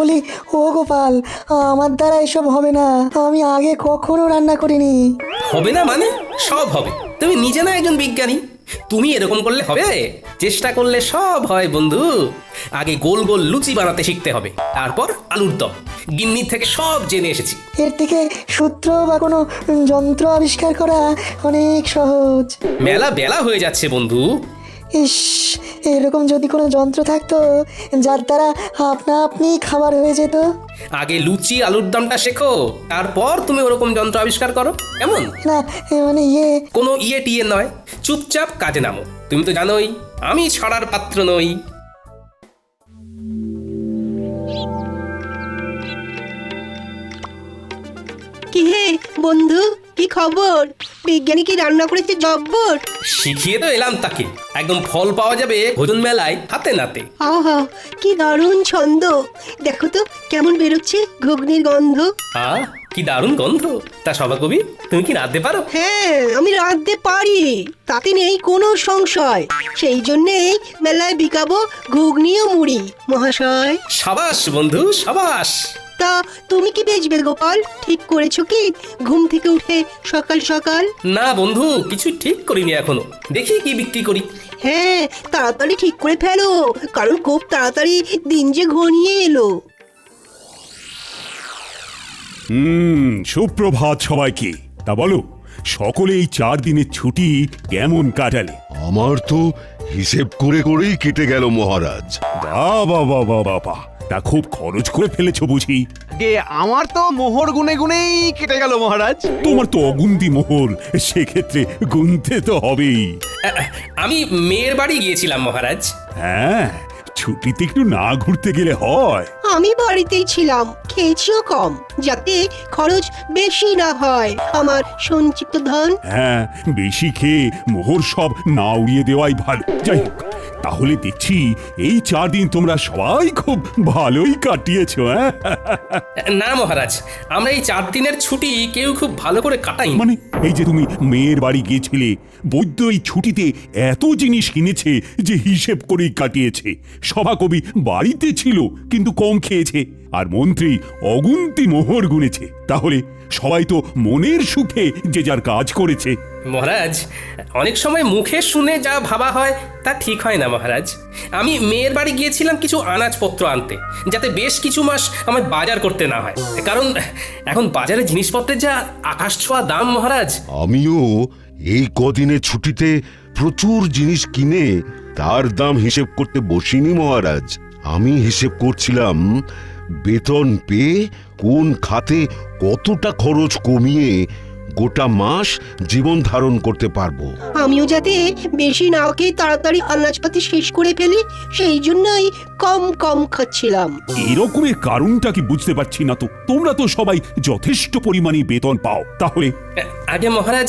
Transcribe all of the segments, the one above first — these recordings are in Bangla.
বলি, ও গোপাল, আমার দ্বারা এসব হবে না। আমি আগে কখনো রান্না করিনি। হবে না মানে? সব হবে। তুমি নিজে না একজন বিজ্ঞানী, তুমি এরকম করলে হবে? চেষ্টা করলে সব হয় বন্ধু। আগে গোল গোল লুচি বানাতে শিখতে হবে, তারপর আলুর দম। গিন্নির থেকে সব জেনে এসেছি। এর থেকে সূত্র বা কোনো যন্ত্র আবিষ্কার করা অনেক সহজ। মেলা বেলা হয়ে যাচ্ছে বন্ধু। ইস, এরকম যদি কোনো যন্ত্র থাকতো যার দ্বারা আপনা আপনি খাবার হয়ে যেত। আগে লুচি আলুর দমটা শেখো, তারপর তুমি ওরকম যন্ত্র আবিষ্কার করো, কেমন? না, মানে কোনো ইয়ে টিয়ে নয়, চুপচাপ কাজে নামো। তুমি তো জানোই আমি ছড়ার পাত্র নই। কি হে বন্ধু, কি খবর? বিজ্ঞানী কি রান্না করেছে জব্বর? শিখিয়ে তো এলাম তাকে, একদম ফল পাওয়া যাবে ভোজন মেলায় হাতে নাতে। আহা, কি দারুণ ছন্দ! দেখো তো কেমন বেরোচ্ছে ঘুগনির গন্ধ। কি দারুণ গন্ধ! তা সভা কবি, তুমি কি রাঁধতে পারো? হ্যাঁ, আমি রাঁধতে পারি, তাতে নেই কোনো সংশয়। সেই জন্যেই মেলায় বিকাবো ঘুগনি ও মুড়ি মহাশয়। সাবাস বন্ধু, সাবাস। তা তুমি কি বেচবে গোপাল? ঠিক করেছো কি ঘুম থেকে উঠে সকাল সকাল? না বন্ধু, কিছু ঠিক করিনি এখনো, দেখি কি বিক্রি করি। হ্যাঁ, তাড়াতাড়ি ঠিক করে ফেলো, কারণ খুব তাড়াতাড়ি দিন যে ঘনিয়ে এলো। সুপ্রভাত সবাইকে। তা বলো, সকলে এই 4 দিনের ছুটি কেমন কাটালে? আমার তো হিসেব করে করেই কেটে গেল মহারাজ। বাবা বাবা বাবা, তা খুব খরচ করে ফেলেছো বুঝি? আমার তো মোহর গুনে গুনেই কেটে গেল মহারাজ। তোমার তো অগুন্তি মোহর, সেক্ষেত্রে গুনতে তো হবেই। আমি মেয়ের বাড়ি গিয়েছিলাম মহারাজ। হ্যাঁ, ছুটিতে একটু না ঘুরতে গেলে হয়? আমি বাড়িতেই ছিলাম, খেয়েছিও কম, যাতে খরচ বেশি না হয় আমার সঞ্চিত ধন। হ্যাঁ, বেশি খেয়ে মোহর সব না উড়িয়ে দেওয়াই ভালো। যাই হোক, তাহলে দেখছি এই 4 দিন তোমরা সবাই খুব ভালোই কাটিয়েছো। হ্যাঁ, না মহারাজ, আমরা এই 4 দিনের ছুটি কেউ খুব ভালো করে কাটাই। মানে এই যে তুমি মেয়ের বাড়ি গিয়েছিলে, বৈদ্য এই ছুটিতে এত জিনিস কিনেছে যে হিসেব করেই কাটিয়েছে। সভাকবি বাড়িতে ছিল কিন্তু কম খেয়েছে, আর মন্ত্রী অগুন্তি মোহর গুনেছে। তাহলে সবাই তো মনের সুখে যে যার কাজ করেছে। মহারাজ, অনেক সময় মুখে শুনে যা ভাবা হয় তা ঠিক হয় না মহারাজ। আমি মেয়ের বাড়ি গিয়েছিলাম কিছু আনাজপত্র আনতে, যাতে বেশ কিছু মাস আমার বাজার করতে না হয়, কারণ এখন বাজারে জিনিসপত্রের যা আকাশ ছোঁয়া দাম মহারাজ। আমিও এই কদিনের ছুটিতে প্রচুর জিনিস কিনে তার দাম হিসেব করতে বসিনি মহারাজ। আমি হিসেব করছিলাম বেতন পেয়ে কোন খাতে কতটা খরচ কমিয়ে গোটা মাস জীবন ধারণ করতে পারবো। আমিও যাতে বেশি না খেয়ে তাড়াতাড়ি আনাজপাতি শেষ করে ফেলি, সেই জন্যই কম কম খাচ্ছিলাম। এরকমের কারণটা কি বুঝতে পারছি না তো। তোমরা তো সবাই যথেষ্ট পরিমাণে বেতন পাও, তাহলে আগে মহারাজ,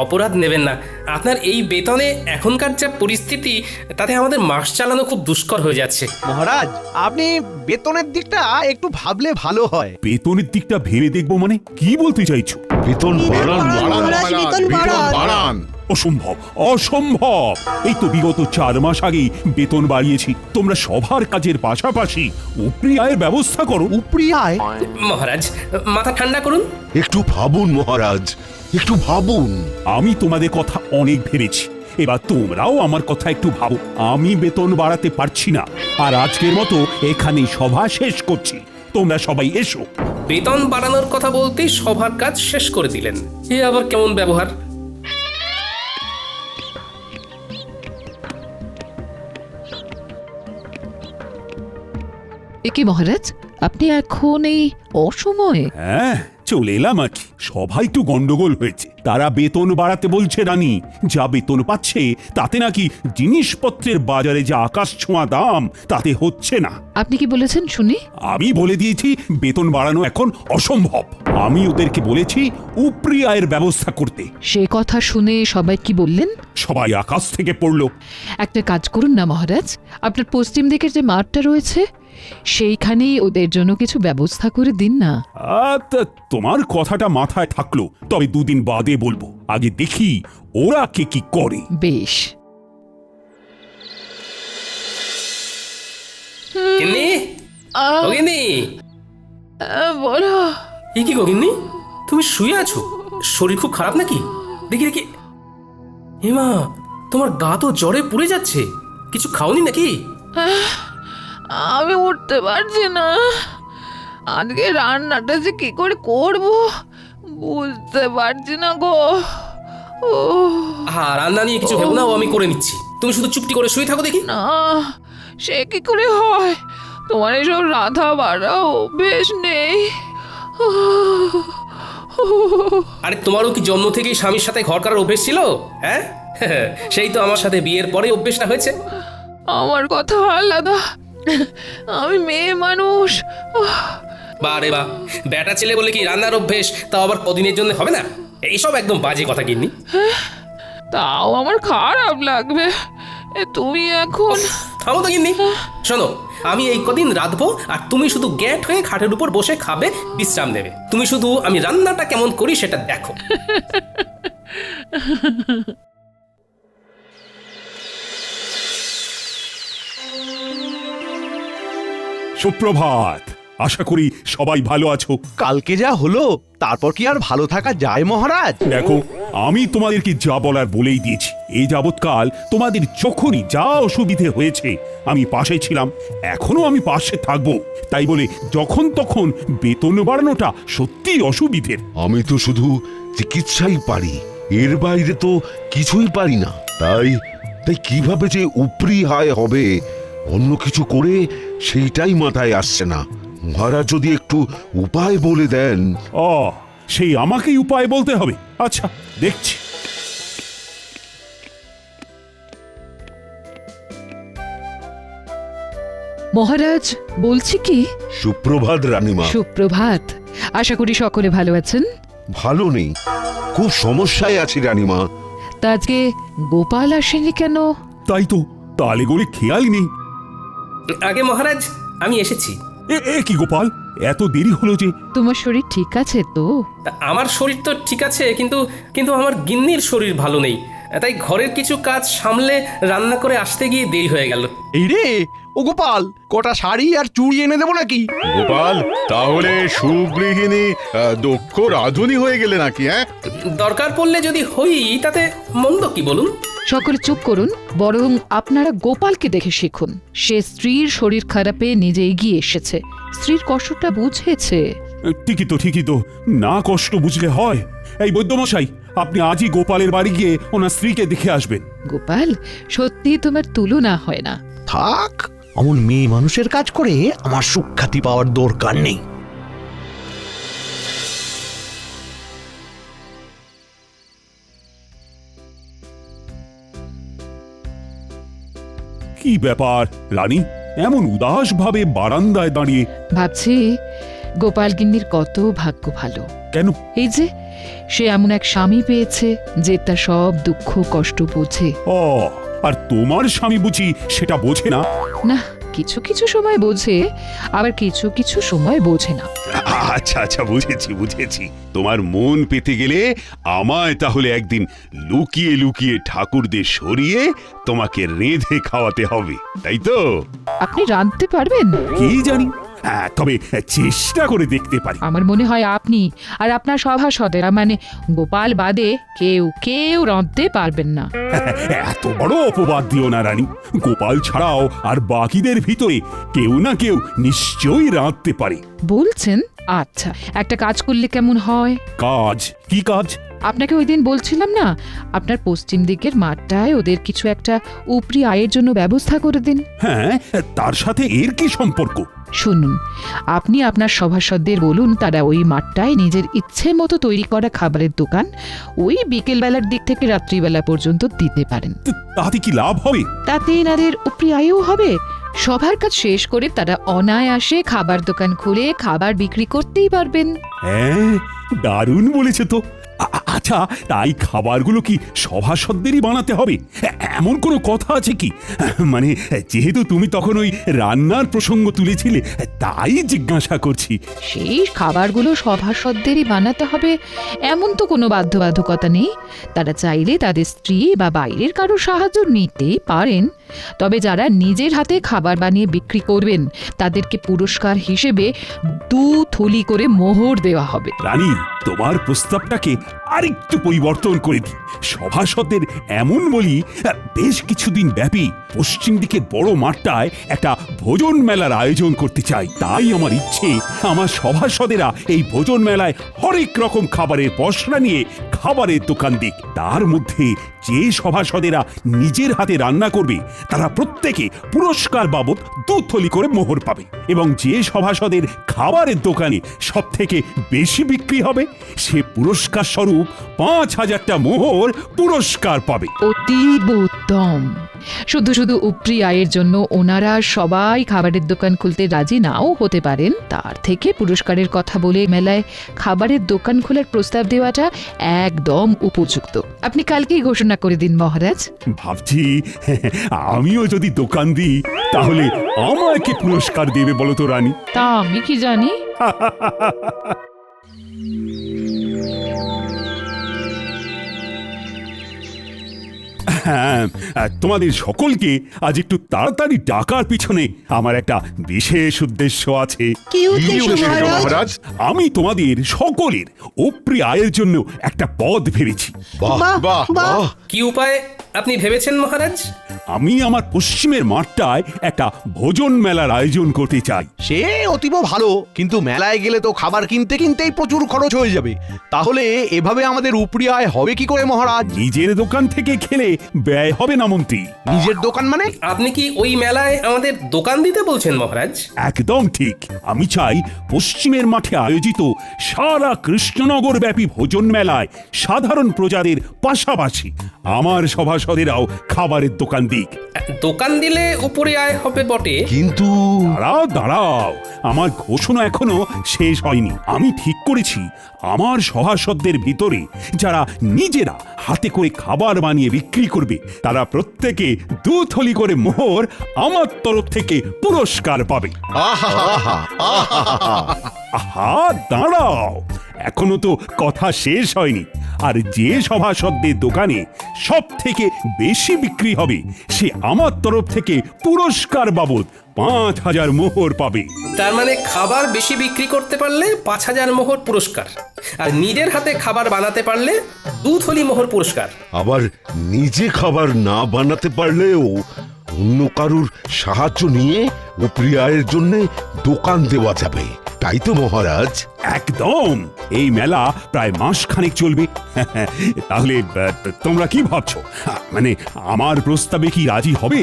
অপরাধ নেবেন না। আপনার এই বেতনে এখনকার যা পরিস্থিতি, তাতে আমাদের মাস চালানো খুব দুষ্কর হয়ে যাচ্ছে। মহারাজ, আপনি বেতনের দিকটা একটু ভাবলে ভালো হয়। বেতনের দিকটা ভেবে দেখবো মানে কি বলতে চাইছো? বেতন বাড়ান মহারাজ, বেতন বাড়ান। অসম্ভব, অসম্ভব! এই তো বিগত 4 মাস আগেই বেতন বাড়িয়েছি। তোমরা সবার কাজের পাশাপাশি উপরি আয়ের ব্যবস্থা করো। উপরি আয়? মহারাজ, মাথা ঠান্ডা করুন। একটু ভাবুন মহারাজ, একটু ভাবুন। আমি তোমাদের কথা অনেক ভেবেছি, এবার তোমরাও আমার কথা একটু ভাবো। আমি বেতন বাড়াতে পারছি না, আর আজকের মতো এখানেই সভা শেষ করছি। তোমরা সবাই এসো। বেতন বাড়ানোর কথা বলতেই সবার কাজ শেষ করে দিলেন, এ আবার কেমন ব্যবহার? একে মহারাজ, আপনি এখন এই অসময়ে? হ্যাঁ, চলে এলাম আর কি। সবাই একটু গন্ডগোল হয়েছে। তারা বেতন বাড়াতে বলছে রানী, যা বেতন পাচ্ছে তাতে নাকি জিনিসপত্রের বাজারে যা আকাশ ছোঁয়া দাম তাতে হচ্ছে না। আপনি কি বলেছেন শুনি? আমি বলে দিয়েছি বেতন বাড়ানো এখন অসম্ভব। আমি ওদেরকে বলেছি উপরি আয়ের ব্যবস্থা করতে। সে কথা শুনে সবাই কি বললেন? সবাই আকাশ থেকে পড়লো। একটা কাজ করুন না মহারাজ, আপনার পশ্চিম দিকের যে মাঠটা রয়েছে সেইখানেই ওদের জন্য কিছু ব্যবস্থা করে দিন না। তোমার কথাটা মাথায় থাকলো, তবে 2 দিন বাদে বলবো। আগে দেখি ওরা কে কি করে। বেশ। কেনে গগিন্নি, বলো। এ কি গগিন্নি, তুমি শুয়ে আছো? শরীর খুব খারাপ নাকি? দেখি দেখি। হেমা, তোমার গা তো জ্বরে পুড়ে যাচ্ছে। কিছু খাওনি নাকি? আমি উঠতে পারছি না। আজকে রান্নাটা যে কি করে করব বুঝতে পারছি না গো। হ্যাঁ, রান্না নিয়ে কিছু ভেবো না, ও আমি করে নিচ্ছি। তুমি শুধু চুপটি করে শুয়ে থাকো দেখি। না, সে কি করে হয়? তোমার এসব রাধা বাড়া অভ্যেস নেই। আরে তোমারও কি জন্ম থেকেই স্বামীর সাথে ঘর করার অভ্যেস ছিল? হ্যাঁ, সেই তো আমার সাথে বিয়ের পরে অভ্যেসটা হয়েছে। আমার কথা আলাদা, আমি মেয়ে মানুষ। বারে বা, বেটা ছেলে বলে কি রান্নার অভ্যেস তাও আবার কদিনের জন্য হবে না? এইসব একদম বাজে কথা গিন্নি। তাও আমার খারাপ লাগবে। তুমি এখন থামো তো গিন্নি। শোনো, আমি এই কদিন রাঁধবো আর তুমি শুধু গ্যাট হয়ে খাটের উপর বসে খাবে, বিশ্রাম নেবে। তুমি শুধু আমি রান্নাটা কেমন করি সেটা দেখো। সুপ্রভাত। আশা করি সবাই ভালো আছো। কালকে যা হলো তারপর কি আর ভালো থাকা যায় মহারাজ? দেখো, আমি তোমাদেরকে যা বলার বলেই দিয়েছি। এই যাবৎকাল তোমাদের যখনই যা অসুবিধে হয়েছে আমি পাশে ছিলাম, এখনো আমি পাশে থাকবো। তাই বলে যখন তখন বেতন বাড়ানোটা সত্যিই অসুবিধের। আমি তো শুধু চিকিৎসাই পারি, এর বাইরে তো কিছুই পারি না। তাই তাই কিভাবে যে উপরি হায় হবে অন্য কিছু করে সেইটাই মাথায় আসছে না। মহারাজ যদি একটু উপায় বলে দেন। সেই আমাকেই উপায় বলতে হবে? আচ্ছা, দেখছি। মহারাজ, বলছি কি। সুপ্রভাত রানীমা। সুপ্রভাত। আশা করি সকলে ভালো আছেন। ভালো নেই, খুব সমস্যায় আছি রানীমা। তা আজকে গোপাল আসেনি কেন? তাই তো, তালে গড়ে খেয়ালই নেই। আগে মহারাজ, আমি এসেছি। এ কি গোপাল, এত দেরি হলো যে? তোমার শরীর ঠিক আছে তো? আমার শরীর তো ঠিক আছে, কিন্তু কিন্তু আমার গিন্নির শরীর ভালো নেই। তাই ঘরের কিছু কাজ সামলে রান্না করে আসতে গিয়ে দেরি হয়ে গেল। এই রে, ও গোপাল, কটা শাড়ি আর চুড়ি এনে দেবো নাকি? গোপাল, তাহলে সুগৃহিণী দক্ষ রাঁধুনি হয়ে গেলে নাকি? হ্যাঁ, দরকার পড়লে যদি হই তাতে মন্দ কি বলুন? সকলে চুপ করুন, বরং আপনারা গোপালকে দেখে শিখুন। সে স্ত্রীর শরীর খারাপে নিজে এগিয়ে এসেছে, স্ত্রীর কষ্টটা বুঝেছে। ঠিকই তো, না কষ্ট বুঝলে হয়? এই বৈদ্যমশাই, আপনি আজই গোপালের বাড়ি গিয়ে ওনার স্ত্রীকে দেখে আসবেন। গোপাল, সত্যি তোমার তুলনা হয় না। থাক, অমন মেয়ে মানুষের কাজ করে আমার সুখ্যাতি পাওয়ার দরকার নেই। কি ব্যাপার রানী, এমন উদাস ভাবে বারান্দায় দাঁড়িয়ে? ভাবছি গোপাল গিন্নির কত ভাগ্য ভালো। কেন? এই যে সে এমন এক স্বামী পেয়েছে যে তার সব দুঃখ কষ্ট বোঝে। আর তোমার স্বামী বুঝি সেটা বোঝে না? না, কিছু কিছু সময় বোঝে, আবার কিছু কিছু সময় বোঝে না। আচ্ছা, বুঝেছি। তোমার মন পেতে গেলে আমায় তাহলে একদিন লুকিয়ে লুকিয়ে ঠাকুরদের সরিয়ে তোমাকে রেঁধে খাওয়াতে হবে, তাই তো? আপনি রাঁধতে পারবেন? কি জানি, তবে চেষ্টা করে দেখতে পারি। আমার মনে হয় আপনি আর আপনার সভাসদেরা, মানে গোপাল বাদে কেউ রাঁধতে পারবেন না। এত বড় অপবাদ দিও না রানী। গোপাল ছাড়াও আর বাকিদের ভিতরে কেউ না কেউ নিশ্চয়ই রাঁধতে পারে। বলছেন? আচ্ছা, একটা কাজ করলে কেমন হয়? কাজ? কি কাজ? আপনাকে ওই দিন বলছিলাম না, আপনার পশ্চিম দিকের মাঠটায় ওদের কিছু একটা উপরি আয়ের জন্য ব্যবস্থা করে দিন। হ্যাঁ, তার সাথে এর কি সম্পর্ক? শুনুন, আপনি আপনার সভাসদদের বলুন তারা ওই মাঠটায় নিজের ইচ্ছে মতো তৈরি করা খাবারের দোকান ওই বিকেলবেলার দিক থেকে রাত্রিবেলা পর্যন্ত দিতে পারেন। তাতে কি লাভ হবে? তাতে এনাদের উপরি আয়ও হবে। সবার কাজ শেষ করে তারা অনায়াসে খাবার দোকান খুলে খাবার বিক্রি করতেই পারবেন। হ্যাঁ, দারুণ বলেছে তো। আচ্ছা, তাই খাবারগুলো কি সভাসদেরই বানাতে হবে? এমন কোনো কথা আছে কি? মানে যেহেতু তুমি তখন ওই রান্নার প্রসঙ্গ তুলেছিলে, তাই জিজ্ঞাসা করছি। সেই খাবারগুলো সভাসদেরই বানাতে হবে এমন তো কোনো বাধ্যবাধকতা নেই। তারা চাইলে তাদের স্ত্রী বা বাইরের কারো সাহায্য নিতেই পারেন। তবে যারা নিজের হাতে খাবার বানিয়ে বিক্রি করবেন তাদেরকে পুরস্কার হিসেবে 2 থলি করে মোহর দেওয়া হবে। রানী, তোমার প্রস্তাবটাকে আরেকটু পরিবর্তন করে দিই। সভাসদের এমন বলি, বেশ কিছুদিন ব্যাপী পশ্চিম দিকের বড় মাঠটায় একটা ভোজন মেলার আয়োজন করতে চাই। তাই আমার ইচ্ছে, আমার সভাসদেরা এই ভোজন মেলায় হরেক রকম খাবারের পসরা নিয়ে খাবারের দোকান দিক। তার মধ্যে যে সভাসদেরা নিজের হাতে রান্না করবে তারা প্রত্যেকে পুরস্কার বাবদ 2 থলি করে মোহর পাবে, এবং যে সভাসদের খাবারের দোকানে সব থেকে বেশি বিক্রি হবে সে পুরস্কার স্বরূপ 5,000টা মোহর পুরস্কার পাবে। অতীব উত্তম। শুধু শুধু উপরি আয়ের জন্য ওনারা সবাই খাবারের দোকান খুলতে রাজি নাও হতে পারেন, তার থেকে পুরস্কারের কথা বলে মেলায় খাবারের দোকান খোলার প্রস্তাব দেওয়াটা একদম উপযুক্ত। আপনি কালকেই ঘোষণা করে দিন মহারাজ। ভাবছি আমিও যদি দোকান দিই তাহলে আমাকে পুরস্কার দেবে বলো তো রানী? তা আমি কি জানি। হ্যাঁ, তোমাদের সকলকে আজ একটু তাড়াতাড়ি ডাকার পিছনে আমার একটা বিশেষ উদ্দেশ্য আছে। কি উদ্দেশ্য মহারাজ? মহারাজ, আমি তোমাদের সকলের উপরি আয়ের জন্য একটা পদ ভেবেছি। বাহ বাহ, বাহ বাহ। বাহ! কি উপায় আপনি ভেবেছেন মহারাজ? আমি আমার পশ্চিমের মাঠটায় একটা ভোজন মেলার আয়োজন করতে চাই। সে অতীব ভালো, কিন্তু মেলায় গেলে তো খাবার কিনতে কিনতেই প্রচুর খরচ হয়ে যাবে। তাহলে এভাবে আমাদের উপরি আয় হবে কি করে মহারাজ? নিজের দোকান থেকে খেলে ব্যয় হবে না মন্ত্রী। নিজের দোকান মানে? আপনি কি ওই মেলায় আমাদের দোকান দিতে বলছেন মহারাজ? একদম ঠিক। আমি চাই পশ্চিমের মাঠে আয়োজিত সারা কৃষ্ণনগর ব্যাপী ভোজন মেলায় সাধারণ প্রজাদের পাশাপাশি আমার সভাসদেরাও খাবারের দোকান দিক। দোকান দিলে উপরে আয় হবে বটে, কিন্তু দাঁড়াও দাঁড়াও, আমার ঘোষণা এখনো শেষ হয়নি। আমি ঠিক করেছি আমার সভাসদদের ভিতরে যারা নিজেরা হাতে করে খাবার বানিয়ে বিক্রি করবে তারা প্রত্যেকে 2 থলি করে মোহর আমার তরফ থেকে পুরস্কার পাবে। আহা, দাঁড়াও, এখনো তো কথা শেষ হয়নি। আর যে সভাসদদের দোকানে সব থেকে বেশি বিক্রি হবে সে আমার তরফ থেকে পুরস্কার বাবদ 5,000 মোহর পাবে। তার মানে খাবার বেশি বিক্রি করতে পারলে 5,000 মোহর পুরস্কার, আর নিজের হাতে খাবার বানাতে পারলে 2 থলি মোহর পুরস্কার। আবার নিজে খাবার না বানাতে পারলেও অন্য কারুর সাহায্য নিয়ে উপরি আয়ের জন্য দোকান দেওয়া যাবে, তাই তো মহারাজ? একদম। এই মেলা প্রায় মাসখানেক চলবে। তাহলে তোমরা কি ভাবছো? মানে আমার প্রস্তাবে কি রাজি হবে?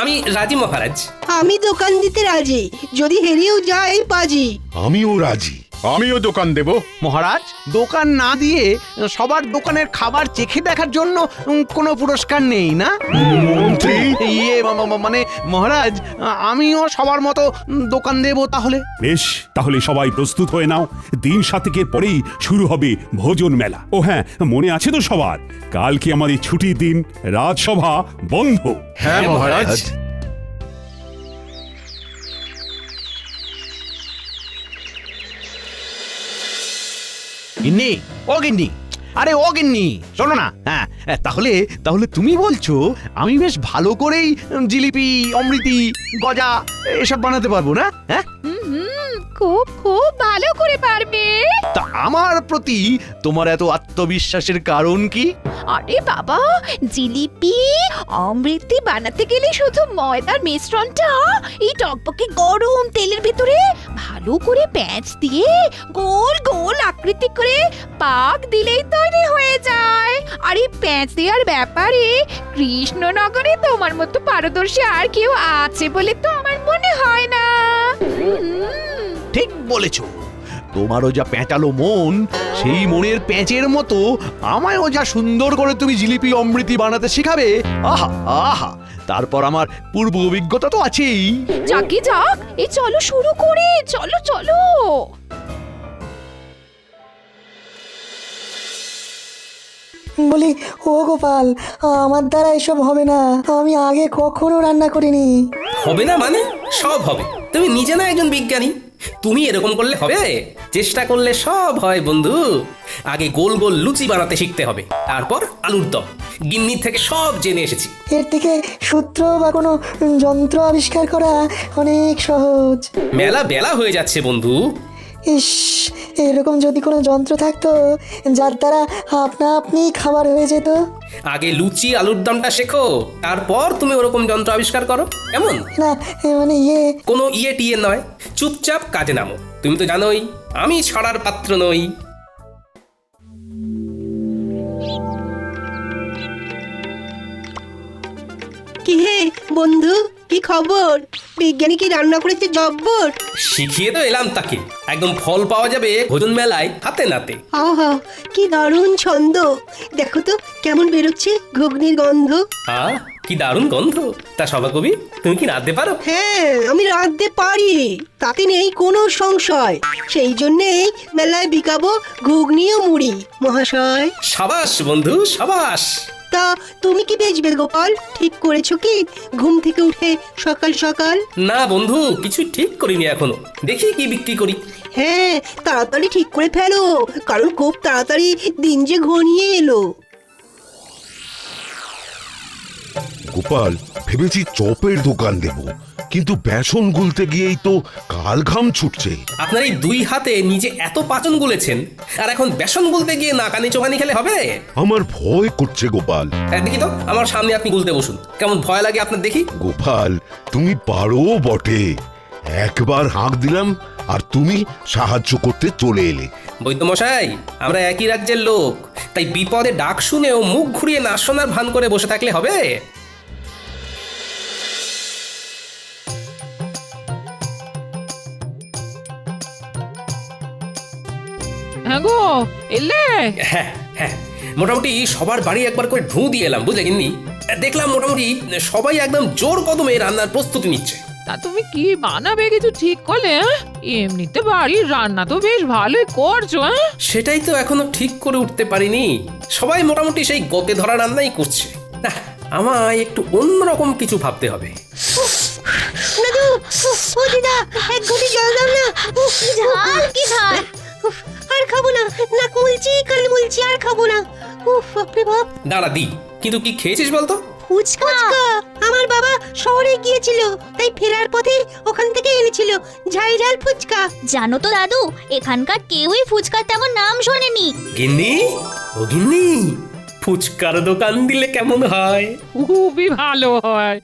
আমি রাজি মহারাজ। আমি দোকান দিতে রাজি, যদি হেরেও যাই বাজি। আমিও রাজি। আমিও দোকান দেব। মহারাজ, দোকান না দিয়ে সবার দোকানের খাবার চেখে দেখার জন্য কোনো পুরস্কার নেই না? মন্ত্রী, মানে মহারাজ, আমিও সবার মতো দোকান দেব তাহলে। বেশ, তাহলে সবাই প্রস্তুত হয়ে নাও। দিন 7 পরেই শুরু হবে ভোজন মেলা। ও হ্যাঁ, মনে আছে তো সবার, কালকে আমাদের ছুটির দিন, রাজসভা বন্ধ। হ্যাঁ মহারাজ। গিন্নি, ও গিন্নি, আরে ও গিন্নি, শোনো না। হ্যাঁ, তাহলে তাহলে তুমি বলছো আমি বেশ ভালো করেই জিলিপি, অমৃতি, গজা এসব বানাতে পারবো না? হ্যাঁ, খুব খুব ভালো করে পারবে। তা আমার প্রতি তোমার এত আত্মবিশ্বাসের কারণ কি? আরে বাবা, জিলিপি অমৃতি বানাতে গেলে শুধু ময়দার মিশ্রণটা এই টকবকে গরম তেলের ভিতরে ভালো করে প্যাঁচ দিয়ে গোল গোল আকৃতি করে পাক দিলেই তৈরি হয়ে যায়। আর এই প্যাঁচ দেওয়ার ব্যাপারে কৃষ্ণনগরে তোমার মতো পারদর্শী আর কেউ আছে বলে তো আমার মনে হয় না। ঠিক বলেছো। তোমারও যা প্যাঁচালো মন, সেই মনের প্যাঁচের মতো আমায়ও যা সুন্দর করে তুমি জিলিপি অমৃতি বানাতে শেখাবে। আহা আহা, তারপর আমার পূর্ব অভিজ্ঞতা তো আছেই। যাকে যাক, এই চলো শুরু করে, চলো চলো। বলি, ও গোপাল, আমার দ্বারা এসব হবে না। আমি আগে কখনো রান্না করিনি। হবে না মানে? সব হবে। তুমি নিজে না একজন বিজ্ঞানী, তুমি এরকম করলে হবে? চেষ্টা করলে সব হয় বন্ধু। আগে গোল গোল লুচি বানাতে শিখতে হবে, তারপর আলুর দম, গিন্নির থেকে সব জেনে এসেছি। এর থেকে সূত্র বা কোনো যন্ত্র আবিষ্কার করা অনেক সহজ। মেলা বেলা হয়ে যাচ্ছে বন্ধু। ইস, এরকম যদি কোনো যন্ত্র থাকতো যার দ্বারা আপনা আপনি খাবার হয়ে যেত। আগে লুচি আলুর দমটা শেখো, তারপর তুমি ওরকম যন্ত্র আবিষ্কার করো, কেমন? না মানে কোনো ইয়ে টিয়ে নয়, চুপচাপ কাজে নামো। তুমি তো জানোই আমি ছড়ার পাত্র নই। কি হে বন্ধু, কি খবর? বিজ্ঞানী কি রান্না করেছে জব্বর? শিখিয়ে তো এলাম তাকে, একদম ফল পাওয়া যাবে ভোজন মেলায় হাতে নাতে। আহা, কি দারুণ ছন্দ! দেখো তো কেমন বেরোচ্ছে ঘুগনির গন্ধ। কি দারুণ গন্ধ! তা সভা কবি, তুমি কি নাচতে পারো? হ্যাঁ, আমি রাঁধতে পারি, তাতে নেই কোনো সংশয়। সেই জন্যেই মেলায় বিকাবো ঘুগনি ও মুড়ি মহাশয়। সাবাস বন্ধু, সাবাস। তা তুমি কি বেচবে গোপাল? ঠিক করেছো কি ঘুম থেকে উঠে সকাল সকাল? না বন্ধু, কিছু ঠিক করিনি এখনো, দেখি কি বিক্রি করি। হ্যাঁ, তাড়াতাড়ি ঠিক করে ফেলো, কারণ খুব তাড়াতাড়ি দিন যে ঘনিয়ে এলো। গোপাল, ভেবেছি চপের দোকান দেব, কিন্তু বেসন গুলতে গিয়েই তো কাল ঘাম ছুটছে। আপনার এই দুই হাতে নিজে এত পাচন গুলেছেন, আর এখন বেসন গুলতে গিয়ে নাকানি চোখানি খেলে হবে? আমার ভয় করছে গোপাল। দেখি তো, আমার সামনে আপনি গুলতে বসুন, কেমন ভয় লাগে আপনার দেখি। গোপাল, তুমি পারো বটে। একবার হাঁক দিলাম আর তুমি সাহায্য করতে চলে এলে। বৈদ্যমশাই, আমরা একই রাজ্যের লোক, তাই বিপদে ডাক শুনেও মুখ ঘুরিয়ে না শোনার ভান করে বসে থাকলে হবে? হ্যাঁ গো, এলে? হ্যাঁ হ্যাঁ, মোটামুটি সবার বাড়ি একবার করে ঢু দিয়ে এলাম, বুঝলে গিন্নি। দেখলাম মোটামুটি সবাই একদম জোর কদমে রান্নার প্রস্তুতি নিচ্ছে। তা তুমি কি বানাবে কিছু ঠিক করলে? এমনিতে বাড়ির রান্না তো বেশ ভালোই করছো। সেটাই তো এখনো ঠিক করে উঠতে পারিনি। সবাই মোটামুটি সেই গতে ধরা রান্নাই করছে। না, আমায় একটু অন্যরকম কিছু ভাবতে হবে। দাদু, ও দিদা, এক ঘটি জল দাও না। ঝাল কি ঝাল! আর খাবো না, না কুলছি কাল মুলছি, আর খাবো না। উফ, বাপরে বাপ। দাঁড়া দি, কিন্তু কি খেয়েছিস বলতো? ফুচকা। আমার বাবা শহরে গিয়েছিল, তাই ফেরার পথে ওখান থেকে এনেছিল ঝাল ঝাল ফুচকা। জানো তো দাদু, এখানকার কেউই ফুচকার তেমন নাম শোনেনি। গিন্নি, ও গিন্নি, ফুচকার দোকান দিলে কেমন হয়? খুবই ভালো হয়।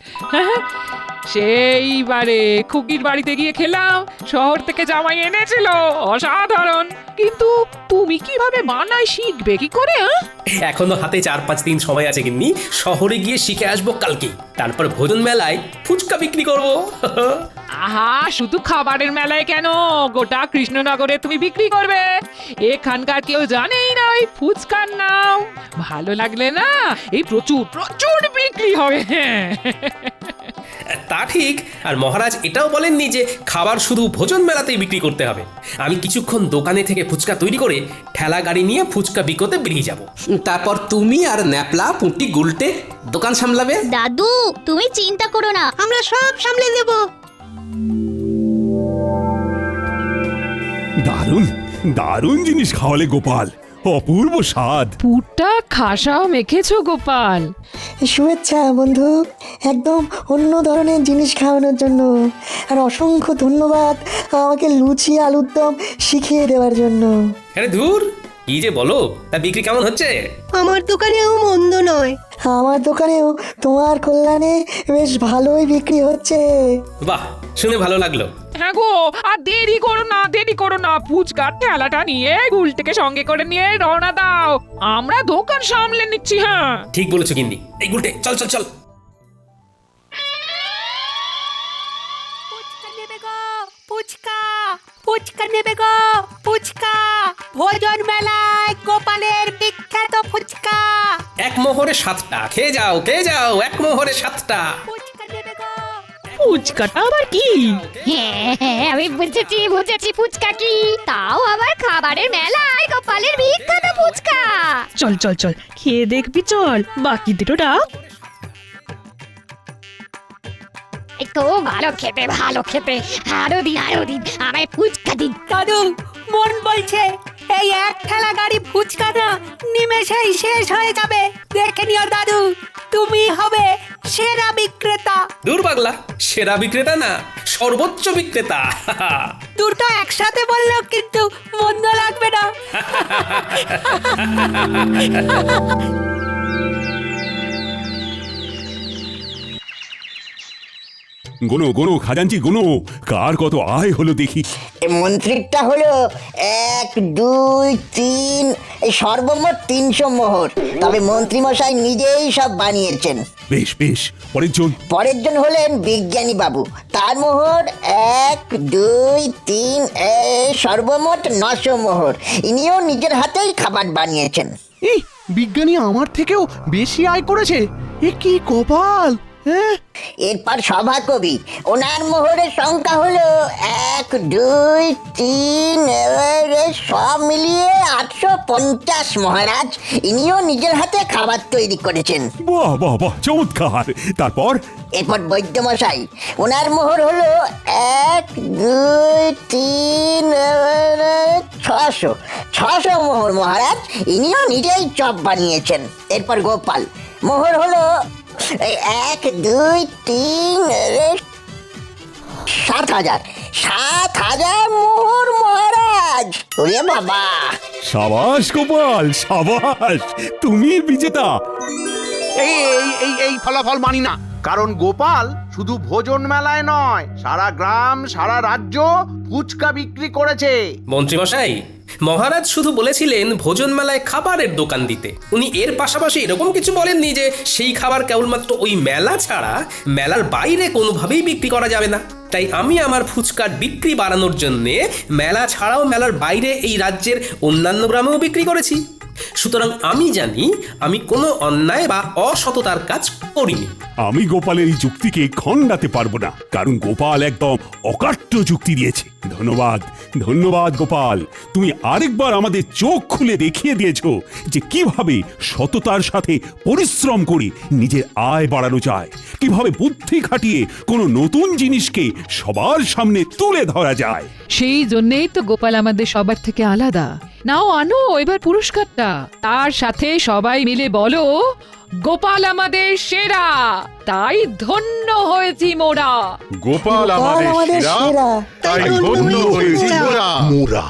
সেইবারে খুকির বাড়িতে গিয়ে খেলাম, শহর থেকে জামাই এনেছিল, অসাধারণ। কিন্তু তুমি কিভাবে বানাই শিখবে কি করে? এখনো হাতে 4-5 দিন সময় আছে গিন্নি, শহরে গিয়ে শিখে আসবো কালকে, তারপর ভোজন মেলায় ফুচকা বিক্রি করবো। আহা, শুধু খাবারের মেলায় কেন, গোটা কৃষ্ণনগরে তুমি বিক্রি করবে। এখানকার কেউ জানেই না ওই ফুচকার নাম। ভালো লাগলে না, এই প্রচুর প্রচুর বিক্রি হবে। তা ঠিক, আর মহারাজ এটাও বলেননি যে খাবার শুধু ভোজন মেলাতেই বিক্রি করতে হবে। আমি কিছুক্ষণ দোকানে থেকে ফুচকা তৈরি করে ঠেলা গাড়ি নিয়ে ফুচকা বিকোতে বেরিয়ে যাব। তারপর তুমি আর ন্যাপলা পুঁটি গুলটে দোকান সামলাবে। দাদু, তুমি চিন্তা করো না, আমরা সব সামলে দেব। দারুণ দারুণ জিনিস খাওয়ালে গোপাল, অপূর্ব স্বাদ। পুরটা খাসাও মেখেছো গোপাল। শুভেচ্ছা বন্ধু, একদম অন্য ধরনের জিনিস খাওয়ানোর জন্য। আর অসংখ্য ধন্যবাদ আমাকে লুচি আলুর দম শিখিয়ে দেওয়ার জন্য। আরে ধুর, কি যে বলো, তা বিক্রি কেমন হচ্ছে? আমার দোকানেও মন্দ নয়। আমার দোকানেও তোমার কল্যাণে বেশ ভালোই বিক্রি হচ্ছে। বাহ, শুনে ভালো লাগলো। হ্যাঁ গো, আর দেরি করো না, দেরি করো না, ফুচকার ঠেলাটা নিয়ে গুলটেকে সঙ্গে করে নিয়ে রওনা দাও, আমরা দোকান সামলে নিচ্ছি। হ্যাঁ, ঠিক বলেছো গিন্নি। এই গুলটে, চল চল চল। ফুচকা নেবে গো, ফুচকা, ফুচকা নেবে গো, ফুচকা, ভোজন মেলায় গোপালের বিখ্যাত ফুচকা। এক মোহরে 7টা, খেয়ে যাও খেয়ে যাও, এক মোহরে 7টা। ফুচকা নেবে গো। ফুচকাটা আবার কি? হ্যাঁ হ্যাঁ, আমি বুঝেছি ফুচকা কি। তাও আবার খাবারের মেলায় গোপালের বিখ্যাত ফুচকা। চল চল চল, খেয়ে দেখবি, চল বাকি দুটো ডাক। তো ভালো খেতে, ভালো খেতে, আরো দিন আমায় ফুচকা দিন। দাদু, মন বলছে এই এক ঠেলা গাড়ি ফুচকা না নিমেষেই শেষ হয়ে যাবে। দেখে নিও দাদু, তুমি হবে সেরা বিক্রেতা। দূর পাগলা, সেরা বিক্রেতা না, সর্বোচ্চ বিক্রেতা। দুটো একসাথে বললেও কিন্তু মন্দ লাগবে না। গোনো গোনো খাজাঞ্চি গোনো, কার কত আয় হলো দেখি। মন্ত্রীরটা হলো 1, 2, 3, এই সর্বমোট 300 মোহর। তবে মন্ত্রী মশাই নিজেই সব বানিয়েছেন। বেশ বেশ, পরের জন। পরের জন হলেন বিজ্ঞানী বাবু, তার মোহর 1, 2, 3, সর্বমোট 900 মোহর। ইনিও নিজের হাতেই খাবার বানিয়েছেন। এই বিজ্ঞানী আমার থেকেও বেশি আয় করেছে, এ কি কপাল! হ্যাঁ, এরপর সভাকবি, ওনার মোহরের সংখ্যা হলো 1, 2, 3, সব মিলিয়ে 850 মহারাজ। ইনিও নিজের হাতে খাবার তৈরি করেছেন। বাহ বাহ বাহ, চমৎকার। তারপর? এরপর বৈদ্যমশাই, ওনার মোহর হলো 1, 2, 3, 600 মোহর মহারাজ। ইনিও নিজেই চপ বানিয়েছেন। এরপর গোপাল, মোহর হলো 1, 2, 3, 7,000 মোহর মহারাজ। ওরে বাবা! সাবাস গোপাল, সাবাস, তুমি বিজেতা। এই এই এই এই ফলাফল মানি না, কারণ গোপাল শুধু ভোজন মেলায় নয়, সারা গ্রাম সারা রাজ্য ফুচকা বিক্রি করেছে। মন্ত্রী মশাই, মহারাজ শুধু বলেছিলেন ভোজন মেলায় খাবারের দোকান দিতে। উনি এর পাশাপাশি এরকম কিছু বলেননি যে সেই খাবার কেবলমাত্র ওই মেলা ছাড়া মেলার বাইরে কোনোভাবেই বিক্রি করা যাবে না। তাই আমি আমার ফুচকার বিক্রি বাড়ানোর জন্যে মেলা ছাড়াও মেলার বাইরে এই রাজ্যের অন্যান্য গ্রামেও বিক্রি করেছি। সুতরাং আমি জানি আমি কোনো অন্যায় বা অসততার কাজ করিনি। আমি গোপালের এই যুক্তিকে খণ্ডাতে পারবো না, কারণ গোপাল একদম অকাট্য যুক্তি দিয়েছে। ধন্যবাদ, ধন্যবাদ গোপাল। তুমি আরেকবার আমাদের চোখ খুলে দেখিয়ে দিয়েছো যে কিভাবে সততার সাথে পরিশ্রম করে নিজের আয় বাড়ানো যায়, কিভাবে বুদ্ধি খাটিয়ে কোনো নতুন জিনিসকে সবার সামনে তুলে ধরা যায়। সেই জন্যেই তো গোপাল আমাদের সবার থেকে আলাদা। নাও আনো এবার পুরস্কারটা, তার সাথে সবাই মিলে বলো গোপাল আমাদের সেরা, তাই ধন্য হয়েছি মোরা। গোপাল আমাদের সেরা, তাই ধন্য হয়েছি মোরা।